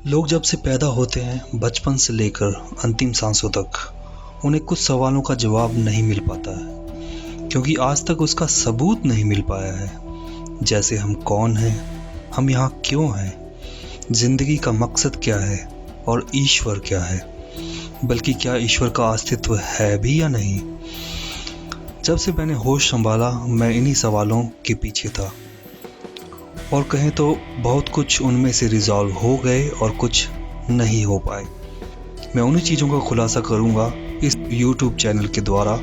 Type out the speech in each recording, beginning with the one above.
लोग जब से पैदा होते हैं बचपन से लेकर अंतिम सांसों तक उन्हें कुछ सवालों का जवाब नहीं मिल पाता है, क्योंकि आज तक उसका सबूत नहीं मिल पाया है। जैसे हम कौन हैं, हम यहाँ क्यों हैं, जिंदगी का मकसद क्या है और ईश्वर क्या है, बल्कि क्या ईश्वर का अस्तित्व है भी या नहीं। जब से मैंने होश संभाला मैं इन्हीं सवालों के पीछे था, और कहें तो बहुत कुछ उनमें से रिजॉल्व हो गए और कुछ नहीं हो पाए। मैं उन्हीं चीज़ों का खुलासा करूंगा इस YouTube चैनल के द्वारा,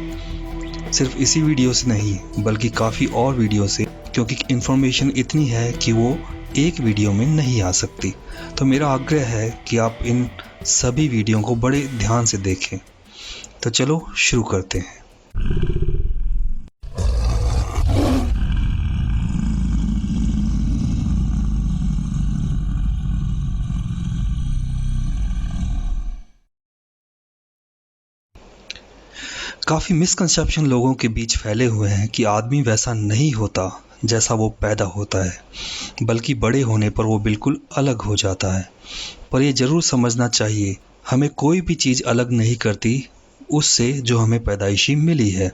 सिर्फ इसी वीडियो से नहीं बल्कि काफ़ी और वीडियो से, क्योंकि इन्फॉर्मेशन इतनी है कि वो एक वीडियो में नहीं आ सकती। तो मेरा आग्रह है कि आप इन सभी वीडियो को बड़े ध्यान से देखें। तो चलो शुरू करते हैं। काफ़ी मिसकंसेप्शन लोगों के बीच फैले हुए हैं कि आदमी वैसा नहीं होता जैसा वो पैदा होता है, बल्कि बड़े होने पर वो बिल्कुल अलग हो जाता है। पर ये ज़रूर समझना चाहिए, हमें कोई भी चीज़ अलग नहीं करती उससे जो हमें पैदाइशी मिली है।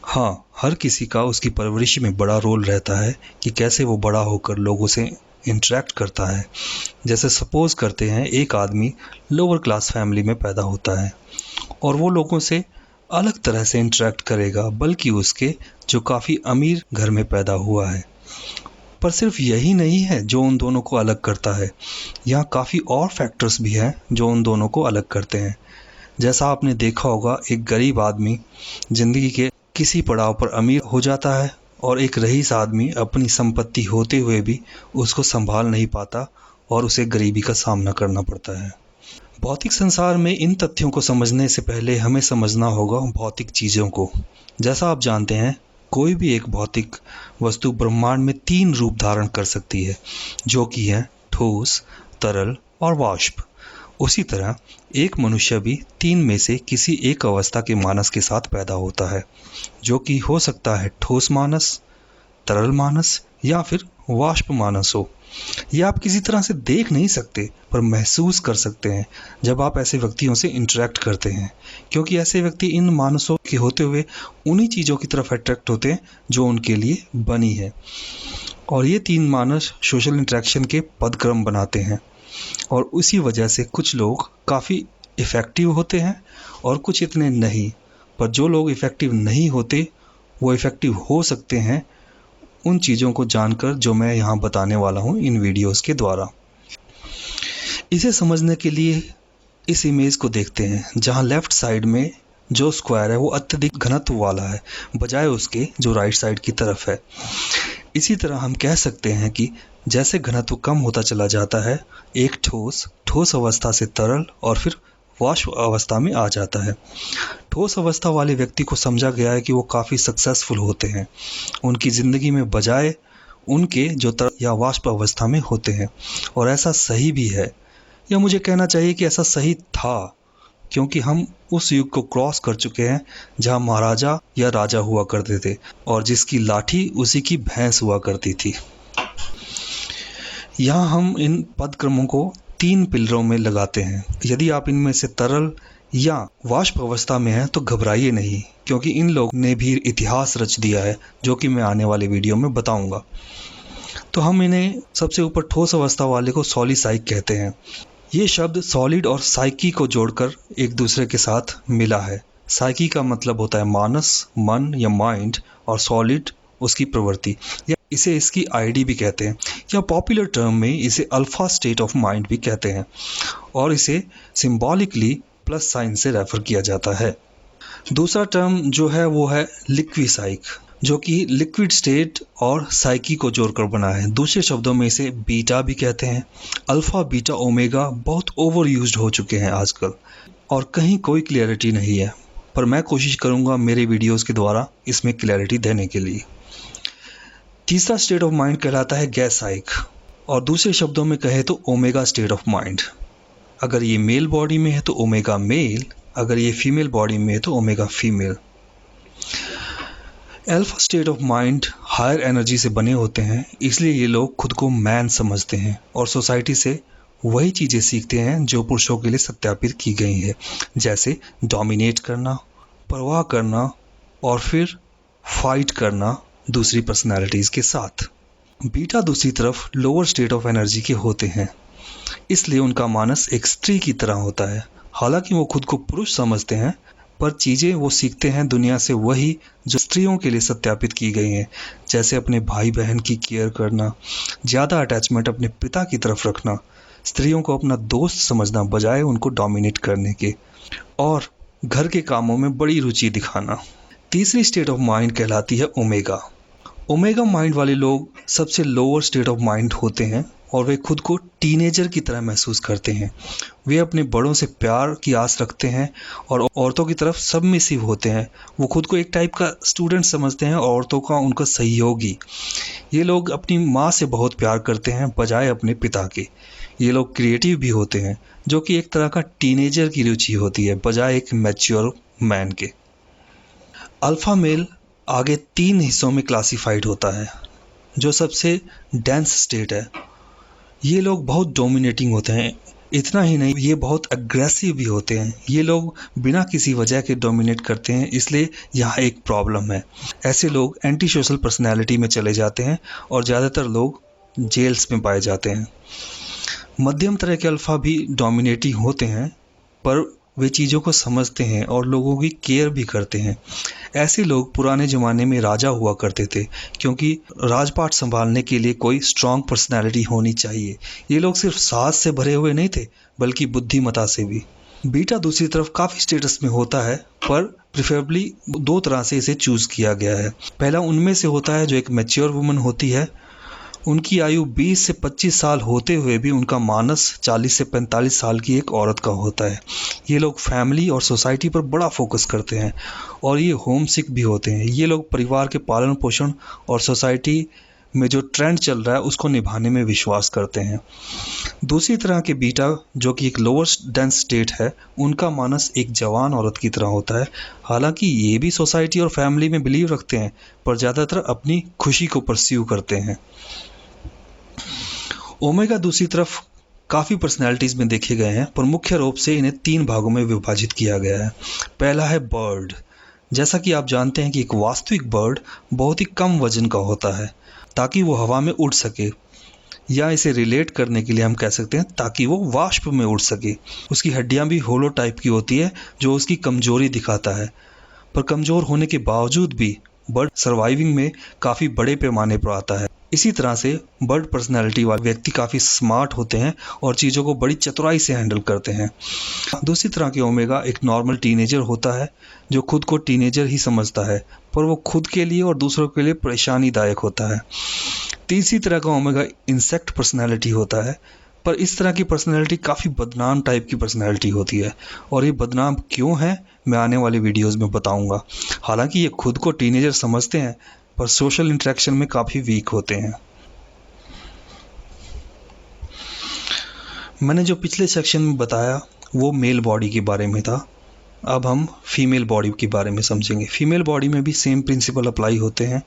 हाँ, हर किसी का उसकी परवरिश में बड़ा रोल रहता है कि कैसे वो बड़ा होकर लोगों से इंटरेक्ट करता है। जैसे सपोज़ करते हैं एक आदमी लोअर क्लास फैमिली में पैदा होता है और वो लोगों से अलग तरह से इंटरेक्ट करेगा, बल्कि उसके जो काफ़ी अमीर घर में पैदा हुआ है। पर सिर्फ यही नहीं है जो उन दोनों को अलग करता है, यहाँ काफ़ी और फैक्टर्स भी हैं जो उन दोनों को अलग करते हैं। जैसा आपने देखा होगा, एक गरीब आदमी ज़िंदगी के किसी पड़ाव पर अमीर हो जाता है और एक रईस आदमी अपनी संपत्ति होते हुए भी उसको संभाल नहीं पाता और उसे गरीबी का सामना करना पड़ता है। भौतिक संसार में इन तथ्यों को समझने से पहले हमें समझना होगा भौतिक चीज़ों को। जैसा आप जानते हैं, कोई भी एक भौतिक वस्तु ब्रह्मांड में 3 रूप धारण कर सकती है, जो कि है ठोस, तरल और वाष्प। उसी तरह एक मनुष्य भी 3 में से किसी एक अवस्था के मानस के साथ पैदा होता है, जो कि हो सकता है ठोस मानस, तरल मानस या फिर वाष्प मानस हो। ये आप किसी तरह से देख नहीं सकते पर महसूस कर सकते हैं जब आप ऐसे व्यक्तियों से इंटरेक्ट करते हैं, क्योंकि ऐसे व्यक्ति इन मानसों के होते हुए उन्हीं चीज़ों की तरफ अट्रैक्ट होते हैं जो उनके लिए बनी है। और ये 3 मानस सोशल इंटरेक्शन के पदक्रम बनाते हैं, और उसी वजह से कुछ लोग काफ़ी इफ़ेक्टिव होते हैं और कुछ इतने नहीं। पर जो लोग इफ़ेक्टिव नहीं होते वो इफ़ेक्टिव हो सकते हैं उन चीज़ों को जानकर जो मैं यहाँ बताने वाला हूँ इन वीडियोस के द्वारा। इसे समझने के लिए इस इमेज को देखते हैं, जहाँ लेफ़्ट साइड में जो स्क्वायर है वो अत्यधिक घनत्व वाला है, बजाय उसके जो राइट साइड की तरफ है। इसी तरह हम कह सकते हैं कि जैसे घनत्व कम होता चला जाता है, एक ठोस अवस्था से तरल और फिर वाष्प अवस्था में आ जाता है। ठोस अवस्था वाले व्यक्ति को समझा गया है कि वो काफ़ी सक्सेसफुल होते हैं उनकी ज़िंदगी में, बजाय उनके जो तरल या वाष्प अवस्था में होते हैं। और ऐसा सही भी है, या मुझे कहना चाहिए कि ऐसा सही था, क्योंकि हम उस युग को क्रॉस कर चुके हैं जहाँ महाराजा या राजा हुआ करते थे और जिसकी लाठी उसी की भैंस हुआ करती थी। यहाँ हम इन पदक्रमों को 3 पिलरों में लगाते हैं। यदि आप इनमें से तरल या वाष्प अवस्था में हैं तो घबराइए नहीं, क्योंकि इन लोगों ने भी इतिहास रच दिया है, जो कि मैं आने वाले वीडियो में बताऊंगा। तो हम इन्हें सबसे ऊपर ठोस अवस्था वाले को सॉलिसाइक कहते हैं। ये शब्द सॉलिड और साइकी को जोड़कर एक दूसरे के साथ मिला है। साइकी का मतलब होता है मानस, मन या माइंड, और सॉलिड उसकी प्रवृत्ति, या इसे इसकी आईडी भी कहते हैं, या पॉपुलर टर्म में इसे अल्फा स्टेट ऑफ माइंड भी कहते हैं, और इसे सिंबॉलिकली प्लस साइन से रेफर किया जाता है। दूसरा टर्म जो है वो है लिक्विसाइक, जो कि लिक्विड स्टेट और साइकी को जोड़कर बना है। दूसरे शब्दों में इसे बीटा भी कहते हैं। अल्फा, बीटा, ओमेगा बहुत ओवर यूज्ड हो चुके हैं आजकल और कहीं कोई क्लियरिटी नहीं है, पर मैं कोशिश करूंगा मेरे वीडियोस के द्वारा इसमें क्लियरिटी देने के लिए। तीसरा स्टेट ऑफ माइंड कहलाता है गैसाइक, और दूसरे शब्दों में कहे तो ओमेगा स्टेट ऑफ माइंड। अगर ये मेल बॉडी में है तो ओमेगा मेल, अगर ये फीमेल बॉडी में है तो omega female. Alpha state of mind higher energy से बने होते हैं, इसलिए ये लोग खुद को मैन समझते हैं और सोसाइटी से वही चीज़ें सीखते हैं जो पुरुषों के लिए सत्यापित की गई है, जैसे डोमिनेट करना, परवाह करना और फिर फाइट करना दूसरी पर्सनालिटीज़ के साथ। बीटा दूसरी तरफ लोअर स्टेट ऑफ एनर्जी के होते हैं, इसलिए उनका मानस एक स्त्री की तरह होता है। हालांकि वो खुद को पुरुष समझते हैं, पर चीज़ें वो सीखते हैं दुनिया से वही जो स्त्रियों के लिए सत्यापित की गई हैं, जैसे अपने भाई बहन की केयर करना, ज़्यादा अटैचमेंट अपने पिता की तरफ रखना, स्त्रियों को अपना दोस्त समझना बजाय उनको डोमिनेट करने के, और घर के कामों में बड़ी रुचि दिखाना। तीसरी स्टेट ऑफ माइंड कहलाती है ओमेगा। ओमेगा माइंड वाले लोग सबसे लोअर स्टेट ऑफ माइंड होते हैं और वे खुद को टीनेजर की तरह महसूस करते हैं। वे अपने बड़ों से प्यार की आस रखते हैं और औरतों की तरफ सबमिसिव होते हैं। वो खुद को एक टाइप का स्टूडेंट समझते हैं और औरतों का उनका सहयोगी। ये लोग अपनी माँ से बहुत प्यार करते हैं बजाय अपने पिता के। ये लोग क्रिएटिव भी होते हैं, जो कि एक तरह का टीनेजर की रुचि होती है बजाय एक मैच्योर मैन के। अल्फा मेल आगे 3 हिस्सों में क्लासिफाइड होता है, जो सबसे डेंस स्टेट है। ये लोग बहुत डोमिनेटिंग होते हैं। इतना ही नहीं, ये बहुत अग्रेसिव भी होते हैं। ये लोग बिना किसी वजह के डोमिनेट करते हैं, इसलिए यहाँ एक प्रॉब्लम है। ऐसे लोग एंटी सोशल पर्सनैलिटी में चले जाते हैं और ज़्यादातर लोग जेल्स में पाए जाते हैं। मध्यम तरह के अल्फ़ा भी डोमिनेटिंग होते हैं, पर वे चीज़ों को समझते हैं और लोगों की केयर भी करते हैं। ऐसे लोग पुराने ज़माने में राजा हुआ करते थे, क्योंकि राजपाट संभालने के लिए कोई स्ट्रॉन्ग पर्सनैलिटी होनी चाहिए। ये लोग सिर्फ साहस से भरे हुए नहीं थे, बल्कि बुद्धिमता से भी। बीटा दूसरी तरफ काफ़ी स्टेटस में होता है, पर प्रिफरेबली 2 तरह से इसे चूज़ किया गया है। पहला उनमें से होता है जो एक मैच्योर वुमन होती है। उनकी आयु 20 से 25 साल होते हुए भी उनका मानस 40 से 45 साल की एक औरत का होता है। ये लोग फैमिली और सोसाइटी पर बड़ा फोकस करते हैं और ये होम सिक भी होते हैं। ये लोग परिवार के पालन पोषण और सोसाइटी में जो ट्रेंड चल रहा है उसको निभाने में विश्वास करते हैं। दूसरी तरह के बीटा, जो कि एक लोअर डेंस स्टेट है, उनका मानस एक जवान औरत की तरह होता है। हालांकि ये भी सोसाइटी और फैमिली में बिलीव रखते हैं, पर ज़्यादातर अपनी खुशी को परस्यू करते हैं। ओमेगा दूसरी तरफ काफ़ी पर्सनैलिटीज़ में देखे गए हैं, पर मुख्य रूप से इन्हें 3 भागों में विभाजित किया गया है। पहला है बर्ड। जैसा कि आप जानते हैं कि एक वास्तविक बर्ड बहुत ही कम वजन का होता है, ताकि वो हवा में उड़ सके, या इसे रिलेट करने के लिए हम कह सकते हैं ताकि वो वाष्प में उड़ सके। उसकी हड्डियां भी होलो टाइप की होती है, जो उसकी कमजोरी दिखाता है। पर कमज़ोर होने के बावजूद भी बर्ड सर्वाइविंग में काफ़ी बड़े पैमाने पर आता है। इसी तरह से बर्ड पर्सनैलिटी वाले व्यक्ति काफ़ी स्मार्ट होते हैं और चीज़ों को बड़ी चतुराई से हैंडल करते हैं। दूसरी तरह के ओमेगा एक नॉर्मल टीनेजर होता है, जो खुद को टीनेजर ही समझता है, पर वो खुद के लिए और दूसरों के लिए परेशानीदायक होता है। तीसरी तरह का ओमेगा इंसेक्ट पर्सनैलिटी होता है, पर इस तरह की पर्सनैलिटी काफ़ी बदनाम टाइप की पर्सनैलिटी होती है, और ये बदनाम क्यों है मैं आने वाले वीडियोस में बताऊंगा। हालांकि ये खुद को टीनेजर समझते हैं, पर सोशल इंटरेक्शन में काफ़ी वीक होते हैं। मैंने जो पिछले सेक्शन में बताया वो मेल बॉडी के बारे में था। अब हम फीमेल बॉडी के बारे में समझेंगे। फीमेल बॉडी में भी सेम प्रिंसिपल अप्लाई होते हैं,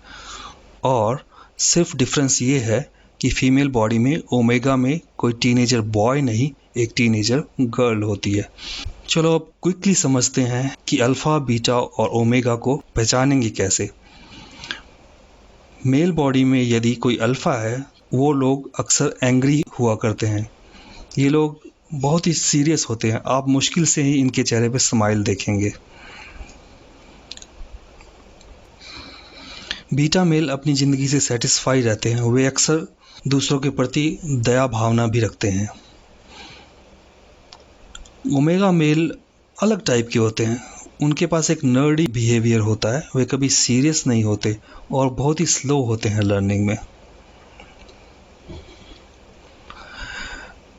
और सिर्फ डिफरेंस ये है कि फीमेल बॉडी में ओमेगा में कोई टीनेजर बॉय नहीं, एक टीनेजर गर्ल होती है। चलो अब क्विकली समझते हैं कि अल्फ़ा, बीटा और ओमेगा को पहचानेंगे कैसे। मेल बॉडी में यदि कोई अल्फ़ा है, वो लोग अक्सर एंग्री हुआ करते हैं। ये लोग बहुत ही सीरियस होते हैं, आप मुश्किल से ही इनके चेहरे पे स्माइल देखेंगे। बीटा मेल अपनी ज़िंदगी से सेटिस्फाई रहते हैं। वे अक्सर दूसरों के प्रति दया भावना भी रखते हैं। ओमेगा मेल अलग टाइप के होते हैं। उनके पास एक नर्डी बिहेवियर होता है। वे कभी सीरियस नहीं होते और बहुत ही स्लो होते हैं लर्निंग में।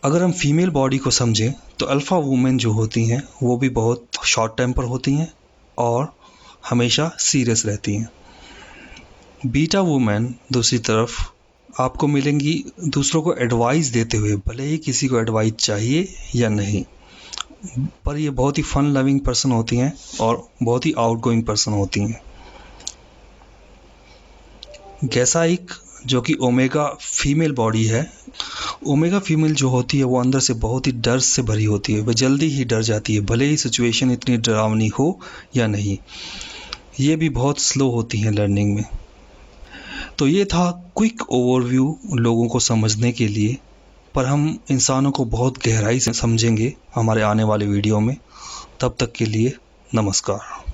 अगर हम फीमेल बॉडी को समझें तो अल्फ़ा वुमेन जो होती हैं वो भी बहुत शॉर्ट टेम्पर होती हैं और हमेशा सीरियस रहती हैं। बीटा वुमेन दूसरी तरफ आपको मिलेंगी दूसरों को एडवाइस देते हुए, भले ही किसी को एडवाइस चाहिए या नहीं, पर ये बहुत ही फन लविंग पर्सन होती हैं और बहुत ही आउटगोइंग पर्सन होती हैं। गैसाइक जो कि ओमेगा फीमेल बॉडी है। ओमेगा फीमेल जो होती है वो अंदर से बहुत ही डर से भरी होती है, वह जल्दी ही डर जाती है, भले ही सिचुएशन इतनी डरावनी हो या नहीं। ये भी बहुत स्लो होती हैं लर्निंग में। तो ये था क्विक ओवरव्यू लोगों को समझने के लिए, पर हम इंसानों को बहुत गहराई से समझेंगे हमारे आने वाले वीडियो में। तब तक के लिए नमस्कार।